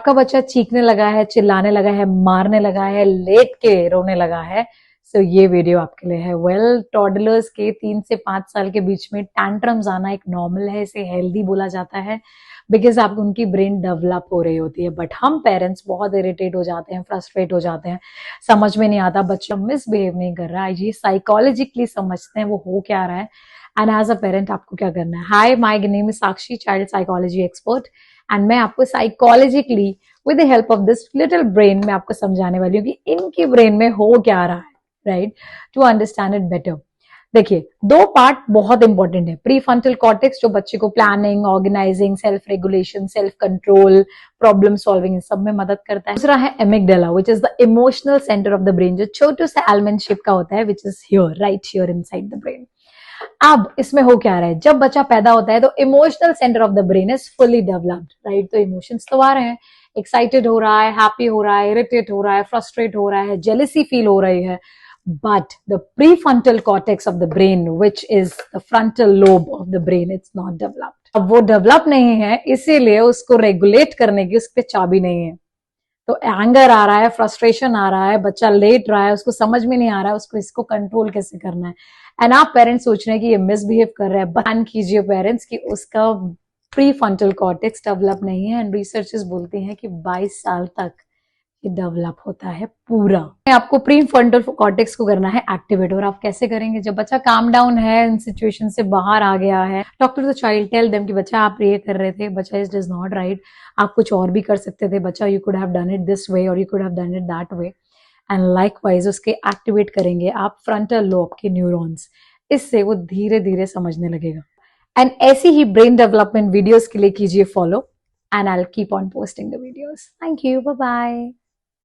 आपका बच्चा चीखने लगा है, चिल्लाने लगा है, मारने लगा है, लेट के रोने लगा है, सो ये वीडियो आपके लिए है। वेल, टॉडलर्स के 3 से 5 साल के बीच में टैंट्रम्स आना एक नॉर्मल है, इसे हेल्दी बोला जाता है बिकॉज आप उनकी ब्रेन डेवलप हो रही होती है। बट हम पेरेंट्स बहुत इरिटेट हो जाते हैं, फ्रस्ट्रेट हो जाते हैं, समझ में नहीं आता बच्चा मिसबिहेव नहीं कर रहा है, ये साइकोलॉजिकली समझते हैं वो हो क्या रहा है। एंड एज अ पेरेंट आपको क्या करना है? Hi, my name is Sakshi, child psychology expert, and मैं आपको psychologically with the help of this little brain में आपको समझाने वाली हूँ कि इनकी ब्रेन में हो क्या रहा है, right, to understand it better. देखिए, 2 पार्ट बहुत इंपॉर्टेंट है। प्री फ्रंटल कॉर्टेक्स जो बच्चे को planning, organizing, self regulation, self control, problem solving इन सब में मदद करता है। दूसरा है amygdala, which is the emotional centre of the brain, जो छोटे से एलिमेंट शेप का होता है, which is here, right here inside the brain. अब इसमें हो क्या रहा है, जब बच्चा पैदा होता है तो emotional centre of the brain is fully developed, right. तो इमोशंस तो आ रहे हैं, एक्साइटेड हो रहा है, हैप्पी हो रहा है, इरिटेट हो रहा है, फ्रस्ट्रेट हो रहा है, जेलेसी फील हो रही है, but the prefrontal cortex of the brain, which is the frontal lobe of the brain, it's not developed। अब वो डेवलप नहीं है, इसीलिए उसको रेगुलेट करने की उस पर चाबी नहीं है। तो एंगर आ रहा है, फ्रस्ट्रेशन आ रहा है, बच्चा लेट रहा है, उसको समझ में नहीं आ रहा है उसको इसको कंट्रोल कैसे करना है। एंड आप पेरेंट्स सोच रहे हैं कि ये मिसबिहेव कर रहा है, बयान कीजिए पेरेंट्स कि उसका प्री फ्रंटल कॉर्टेक्स डेवलप नहीं है। एंड रिसर्चेस बोलती हैं कि 22 साल तक ये डेवलप होता है पूरा। आपको प्री फ्रंटल कॉर्टेक्स को करना है एक्टिवेट। और आप कैसे करेंगे? जब बच्चा काम डाउन है, इन सिचुएशन से बाहर आ गया है, talk to the child, tell them कि बच्चा आप ये कर रहे थे, बच्चा इज डज नॉट राइट, आप कुछ और भी कर सकते थे, बच्चा you could have done it this way और you could have done it that way. And likewise उसके एक्टिवेट करेंगे आप फ्रंटल लोब के न्यूरॉन्स, इससे वो धीरे धीरे समझने लगेगा। एंड ऐसी ही ब्रेन डेवलपमेंट वीडियोस के लिए कीजिए follow, and I'll keep on posting the videos. Thank you. Bye-bye.